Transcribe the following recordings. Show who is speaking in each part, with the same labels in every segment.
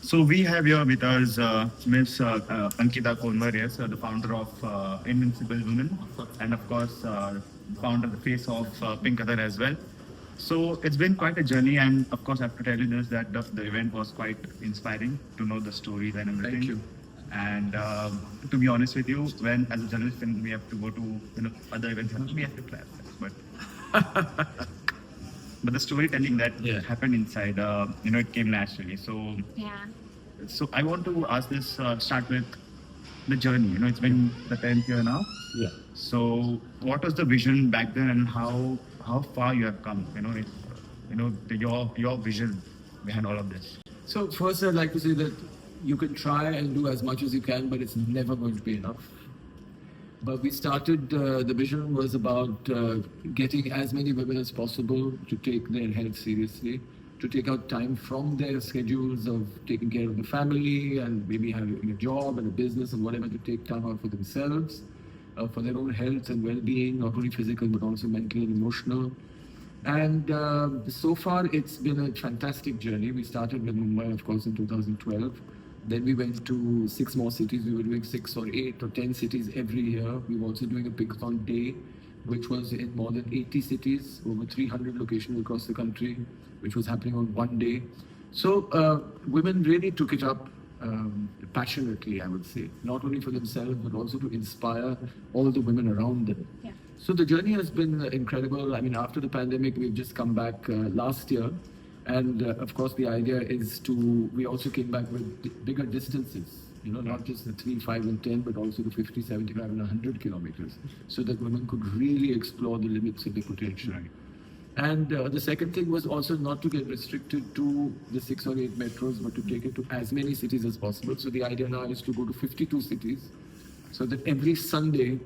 Speaker 1: So we have here with us Miss Ankita Konwar, yes, the founder of Invincible Women, and of course, founder, the face of Pinkathon as well. So it's been quite a journey, and of course, I have to tell you this that the event was quite inspiring to know the stories and everything.
Speaker 2: Thank you.
Speaker 1: And to be honest with you, when as a journalist, when we have to go to other events, we have to clap, but but the storytelling that
Speaker 2: Yeah.
Speaker 1: happened inside, it came naturally. So
Speaker 3: Yeah.
Speaker 1: so I want to ask this, start with the journey. It's been the 10th year now.
Speaker 2: Yeah.
Speaker 1: So what was the vision back then, and how far you have come? Your vision behind all of this.
Speaker 2: So first, I'd like to say that you can try and do as much as you can, but it's never going to be enough. But we started, the vision was about getting as many women as possible to take their health seriously, to take out time from their schedules of taking care of the family and maybe having a job and a business and whatever, to take time out for themselves, for their own health and well-being, not only physical but also mental and emotional. And so far, it's been a fantastic journey. We started with Mumbai, of course, in 2012. Then we went to 6 more cities. We were doing 6 or 8 or 10 cities every year. We were also doing a Pinkathon day, which was in more than 80 cities, over 300 locations across the country, which was happening on one day. So women really took it up passionately, I would say, not only for themselves, but also to inspire all the women around them.
Speaker 3: Yeah.
Speaker 2: So the journey has been incredible. I mean, after the pandemic, we've just come back last year. And of course, the idea is we also came back with bigger distances, not just the 3, 5, and 10, but also the 50, 75, and 100 kilometers, so that women could really explore the limits of their potential.
Speaker 1: Right.
Speaker 2: And the second thing was also not to get restricted to the 6 or 8 metros, but to take it to as many cities as possible. So the idea now is to go to 52 cities, so that every Sunday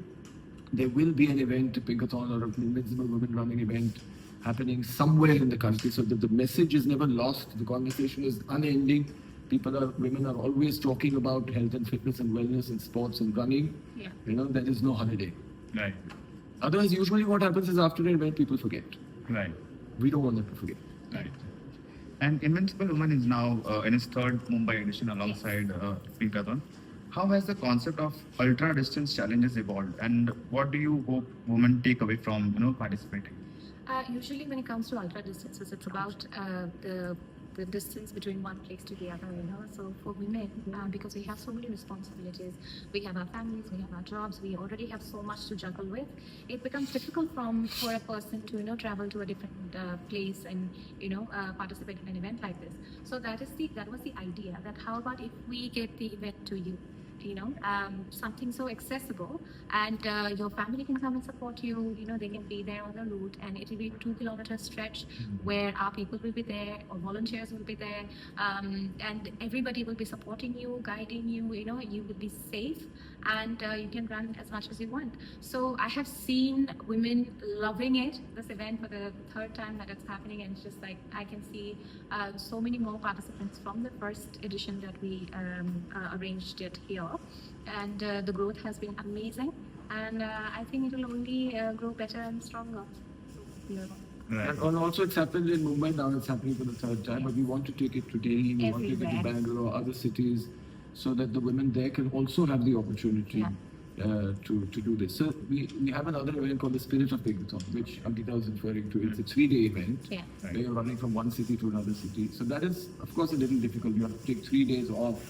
Speaker 2: there will be an event, a Pinkathon or an Invincible Women running event happening somewhere in the country, so that the message is never lost. The conversation is unending. Women are always talking about health and fitness and wellness and sports and running.
Speaker 3: Yeah.
Speaker 2: There is no holiday.
Speaker 1: Right.
Speaker 2: Otherwise, usually what happens is after an event, people forget.
Speaker 1: Right.
Speaker 2: We don't want them to forget.
Speaker 1: Right. And Invincible Woman is now in its third Mumbai edition alongside Pinkathon. How has the concept of ultra distance challenges evolved, and what do you hope women take away from participating?
Speaker 3: Usually when it comes to ultra distances, it's about the distance between one place to the other, So for women, because we have so many responsibilities, we have our families, we have our jobs, we already have so much to juggle with. It becomes difficult for a person to, travel to a different place and, participate in an event like this. So that was the idea, that how about if we get the event to you? Something so accessible, and your family can come and support you. They can be there on the route, and it will be a 2-kilometer stretch where our people will be there, or volunteers will be there, and everybody will be supporting you, guiding you. You will be safe, and you can run as much as you want. So I have seen women loving it, this event, for the third time that it's happening, and it's just like I can see so many more participants from the first edition that we arranged it here. And the growth has been amazing, and I think it will only grow better and stronger.
Speaker 1: Right.
Speaker 2: And also, it's happened in Mumbai, now it's happening for the third time, but we want to take it to Delhi, we want to take it to
Speaker 3: Everywhere.
Speaker 2: Bangalore, other cities, so that the women there can also have the opportunity to do this. So we have another event called the Spirit of Pinkathon, which Ankita was referring to. It's a 3-day event
Speaker 3: Yeah.
Speaker 1: Right.
Speaker 2: where you're running from one city to another city. So that is, of course, a little difficult. You have to take 3 days off,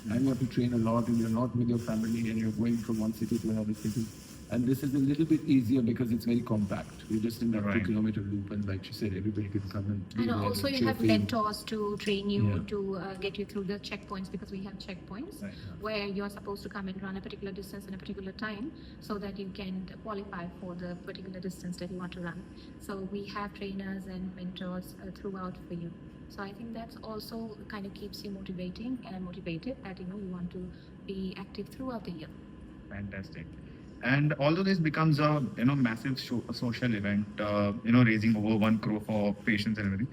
Speaker 2: and you have to train a lot, and you're not with your family, and you're going from one city to another city. And this is a little bit easier because it's very compact. We're just in that
Speaker 1: Right.
Speaker 2: 2-kilometer loop, and like she said, everybody can come and be
Speaker 3: And
Speaker 2: there
Speaker 3: also
Speaker 2: and
Speaker 3: you
Speaker 2: cheer
Speaker 3: have
Speaker 2: for you.
Speaker 3: mentors to train you,
Speaker 2: Yeah.
Speaker 3: to get you through the checkpoints, because we have checkpoints
Speaker 1: Right.
Speaker 3: where you're supposed to come and run a particular distance in a particular time, so that you can qualify for the particular distance that you want to run. So we have trainers and mentors throughout for you. So I think that's also kind of keeps you motivated, that you want to be active throughout the year.
Speaker 1: Fantastic. And although this becomes a massive social event, raising over 1 crore for patients and everything,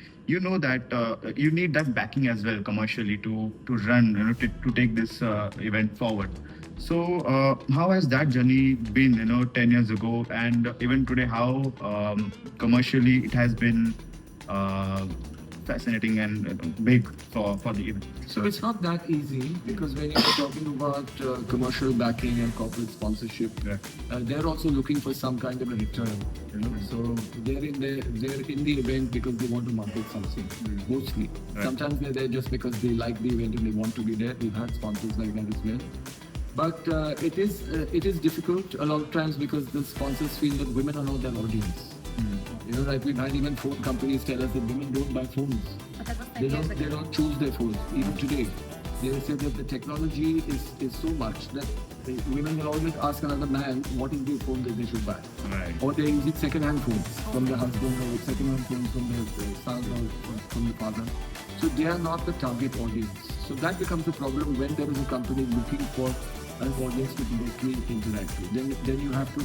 Speaker 1: that you need that backing as well commercially to run, to take this event forward. So how has that journey been, 10 years ago, and even today, how commercially it has been fascinating and big for the event.
Speaker 2: So it's not that easy because when you're talking about commercial backing and corporate sponsorship,
Speaker 1: Yeah.
Speaker 2: they're also looking for some kind of a return. So they're in the event because they want to market something mostly.
Speaker 1: Right.
Speaker 2: Sometimes they're there just because they like the event and they want to be there. We've had sponsors like that as well. But it is difficult a lot of times because the sponsors feel that women are not their audience. Like we've had even phone companies tell us that women don't buy phones.
Speaker 3: But that was 10
Speaker 2: They
Speaker 3: years
Speaker 2: don't,
Speaker 3: ago.
Speaker 2: they don't choose their phones, even today. They say that the technology is so much that women will always ask another man what is the phone that they should buy.
Speaker 1: Right.
Speaker 2: Or they're using second-hand phones from the husband or second-hand phones from their son or from the father. So they are not the target audience. So that becomes a problem when there is a company looking for an audience to directly interact with. Then you have to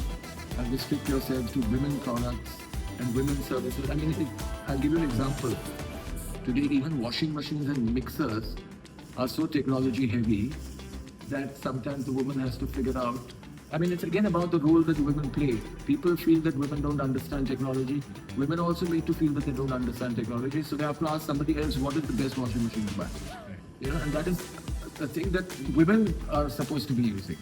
Speaker 2: restrict yourselves to women products and women's services. I mean, I'll give you an example. Today, even washing machines and mixers are so technology heavy that sometimes the woman has to figure out. I mean, it's again about the role that women play. People feel that women don't understand technology. Women also need to feel that they don't understand technology. So they have to ask somebody else, what is the best washing machine to buy? And that is a thing that women are supposed to be using.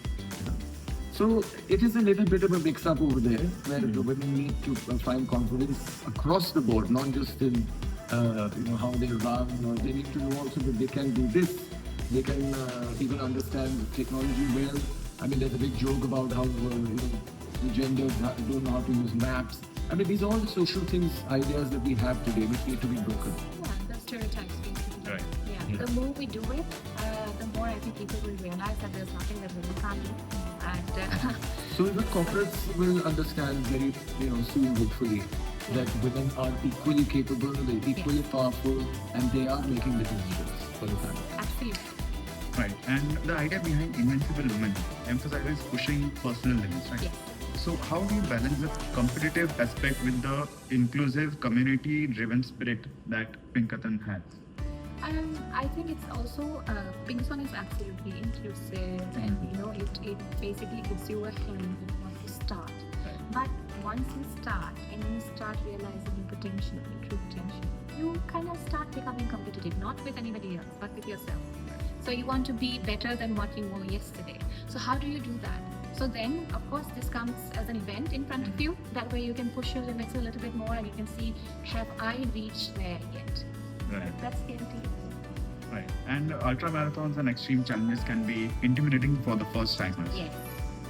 Speaker 2: So it is a little bit of a mix-up over there, where the women need to find confidence across the board, not just in how they run. Or they need to know also that they can do this. They can even understand technology well. I mean, there's a big joke about how the genders don't know how to use maps. I mean, these are all the social things, ideas that we have today, which need to be broken.
Speaker 3: Yeah, the stereotypes. Basically.
Speaker 1: Right.
Speaker 3: Yeah. The more we do it, the more I think people will realize that there's nothing that women can't do. And
Speaker 2: So the corporates will understand very soon, hopefully, that women are equally capable, they're equally powerful, and they are making the decisions for the family.
Speaker 3: absolutely.
Speaker 1: Right. And the idea behind Invincible Women emphasizes pushing personal limits, right?
Speaker 3: Yes.
Speaker 1: So how do you balance the competitive aspect with the inclusive, community-driven spirit that Pinkathon has?
Speaker 3: I think it's also Pinkathon is absolutely inclusive, and it basically gives you a hand once you start. But once you start and you start realizing your potential, your true potential, you kind of start becoming competitive, not with anybody else, but with yourself. So you want to be better than what you were yesterday. So how do you do that? So then, of course, this comes as an event in front of you. That way you can push your limits a little bit more and you can see, have I reached there yet?
Speaker 1: Right.
Speaker 3: That's guaranteed.
Speaker 1: Right. And ultra marathons and extreme challenges can be intimidating for the first timers.
Speaker 3: Yes.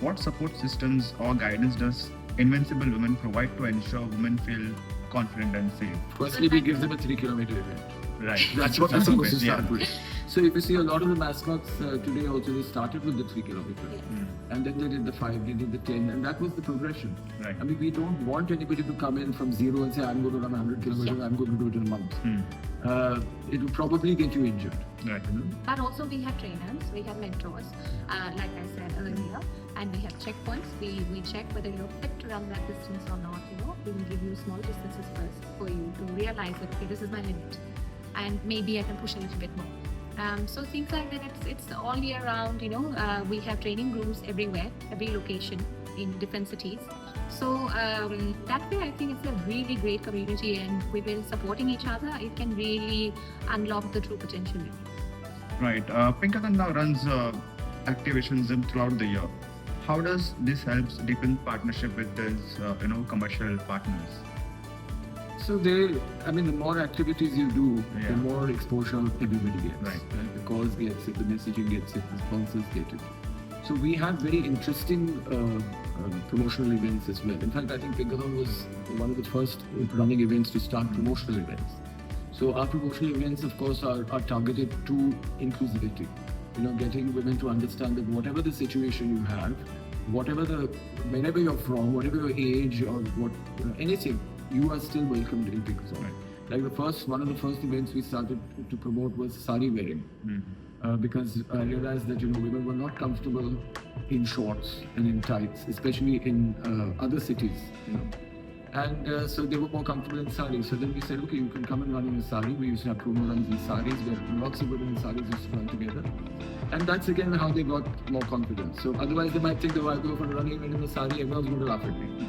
Speaker 1: What support systems or guidance does Invincible Women provide to ensure women feel confident and safe?
Speaker 2: Firstly, we give them a 3-kilometer event.
Speaker 1: Right.
Speaker 2: That's what we're supposed to
Speaker 1: Yeah.
Speaker 2: start with. So if you see a lot of the mascots today also, they started with the 3 kilometer.
Speaker 3: Yes.
Speaker 2: And then they did the 5, they did the 10, and that was the progression.
Speaker 1: Right.
Speaker 2: I mean, we don't want anybody to come in from zero and say, I'm going to run 100 kilometers, I'm going to do it in a month. It will probably get you injured.
Speaker 1: Right.
Speaker 3: But also we have trainers, we have mentors, like I said earlier, and we have checkpoints. We check whether you're fit to run that distance or not. We will give you small distances first for you to realize that, okay, this is my limit, and maybe I can push a little bit more. So things like that, it's all year round. We have training rooms everywhere, every location in different cities. So that way, I think it's a really great community, and women supporting each other, it can really unlock the true potential.
Speaker 1: Right. Pinkathon now runs activations throughout the year. How does this help deepen partnership with these commercial partners?
Speaker 2: So the more activities you do,
Speaker 1: Yeah.
Speaker 2: the more exposure everybody gets.
Speaker 1: Right.
Speaker 2: The cause gets it, the messaging gets it, the sponsors get it. So we have very interesting promotional events as well. In fact, I think Pinkathon was one of the first running events to start promotional events. So our promotional events, of course, are targeted to inclusivity. Getting women to understand that whatever the situation you have, wherever you're from, whatever your age or anything, you are still welcomed in Pinkathon.
Speaker 1: Right.
Speaker 2: Like one of the first events we started to promote was sari wearing. Because I realized that women were not comfortable in shorts and in tights, especially in other cities. And so they were more comfortable in saris. So then we said, okay, you can come and run in a sari. We used to have promo runs in saris where lots of women in saris used to run together. And that's again how they got more confidence. So otherwise they might think, oh, I'll go for a running event in a sari, everyone's going to laugh at me.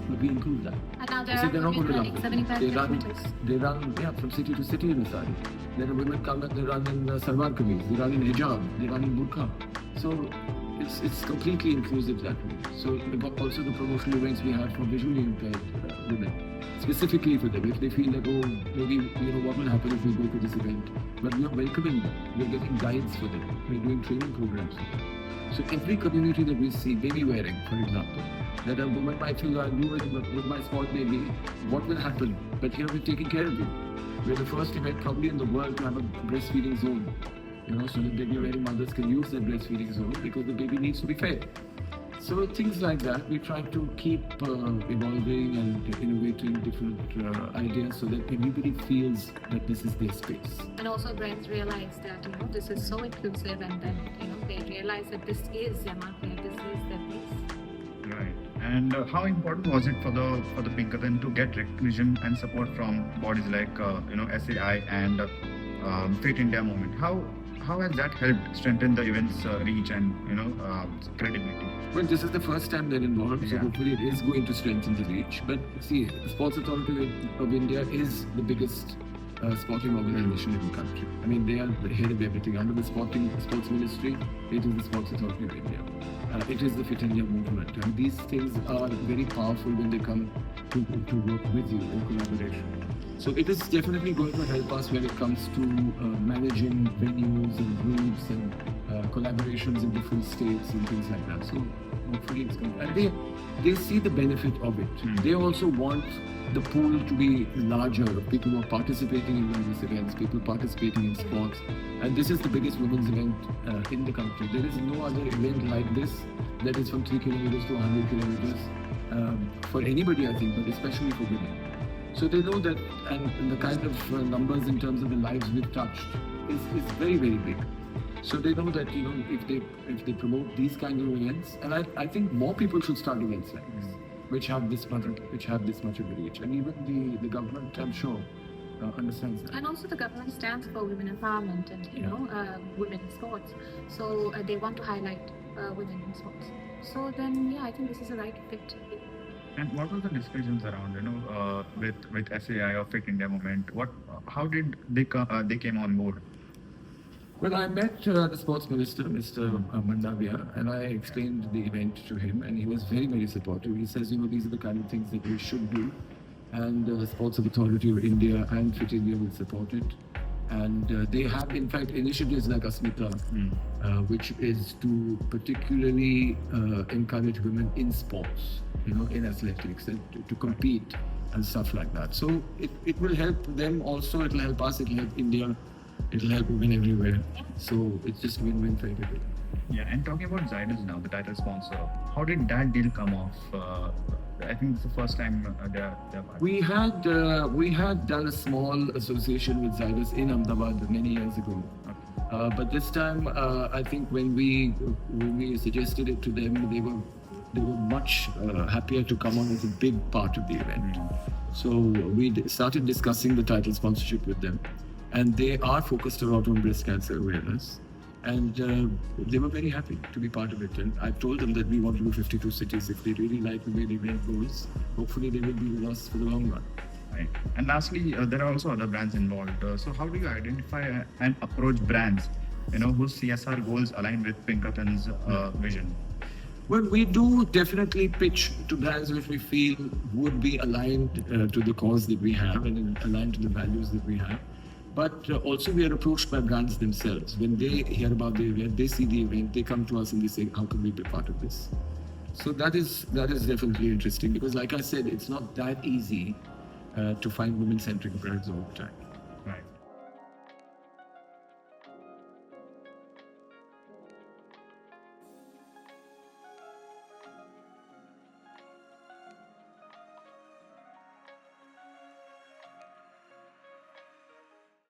Speaker 2: but we include that.
Speaker 3: And now
Speaker 2: They
Speaker 3: there
Speaker 2: say
Speaker 3: are
Speaker 2: they're not going to
Speaker 3: women running 75 kilometers.
Speaker 2: They run, yeah, from city to city in Saudi. There are women come and they run in salwar kameez, they run in hijab, they run in burqa. So it's completely inclusive that way. So also the promotional events we have for visually impaired women, specifically for them. If they feel that, oh, maybe, what will happen if we go to this event? But we are welcoming them. We are getting guides for them. We are doing training programs for them. So every community that we see, baby wearing, for example, that a woman might feel, I'll do it with my small baby, what will happen? But here we're taking care of you. We're the first event probably in the world to have a breastfeeding zone. So that baby wearing mothers can use that breastfeeding zone because the baby needs to be fed. So things like that, we try to keep evolving and innovating different ideas so that everybody feels that this is their space.
Speaker 3: And also brands realize that this is so inclusive, and then they realize that this is their market, this is their place.
Speaker 1: Right. And how important was it for the Pinkathon to get recognition and support from bodies like SAI and Fit India movement? How has that helped strengthen the event's reach and credibility?
Speaker 2: Well, this is the first time they're involved, so
Speaker 1: Yeah.
Speaker 2: hopefully it is going to strengthen the reach. But see, the Sports Authority of India is the biggest sporting organization in the country. I mean, they are the head of everything. Under the sports ministry, it is the Sports Authority of India. It is the Fit India movement. And these things are very powerful when they come to work with you in collaboration. So it is definitely going to help us when it comes to managing venues and groups and collaborations in different states and things like that. So hopefully it's going to... And they see the benefit of it. They also want the pool to be larger of people who are participating in these events, people participating in sports. And this is the biggest women's event in the country. There is no other event like this that is from 3 kilometers to 100 kilometers for anybody, I think, but especially for women. So they know that, and the kind of numbers in terms of the lives we've touched is very, very big. So they know that, if they promote these kind of events, and I think more people should start events like this, which have this much of a reach. And even the government, I'm sure, understands that.
Speaker 3: And also the government stands for women empowerment and women in sports. So they want to highlight women in sports. So then, I think this is the right fit.
Speaker 1: And what were the discussions around, with SAI or Fit India movement? How did they came on board?
Speaker 2: Well, I met the sports minister, Mr. Mandavia, and I explained the event to him, and he was very, very supportive. He says, these are the kind of things that we should do, and the Sports Authority of India and Fit India will support it. And they have, in fact, initiatives like Asmita, which is to particularly encourage women in sports, in athletics, and to compete and stuff like that. So it will help them also, it will help us, it will help India, it will help women everywhere. So it's just win-win for everybody.
Speaker 1: Yeah, and talking about Zydus now, the title sponsor, how did that deal come off? I think it's the first time they're part.
Speaker 2: We had done a small association with Zydus in Ahmedabad many years ago. But this time, I think when we suggested it to them, they were much happier to come on as a big part of the event. So we started discussing the title sponsorship with them, and they are focused a lot on breast cancer awareness. And they were very happy to be part of it. And I told them that we want to do 52 cities. If they really like the way the event goes, hopefully they will be with us for the long run.
Speaker 1: Right. And lastly, there are also other brands involved. So how do you identify and approach brands, whose CSR goals align with Pinkathon's vision?
Speaker 2: Well, we do definitely pitch to brands which we feel would be aligned to the cause that we have and aligned to the values that we have. But also we are approached by brands themselves. When they hear about the event, they see the event, they come to us and they say, how can we be part of this? So that is definitely interesting because like I said, it's not that easy to find women-centric brands all the time.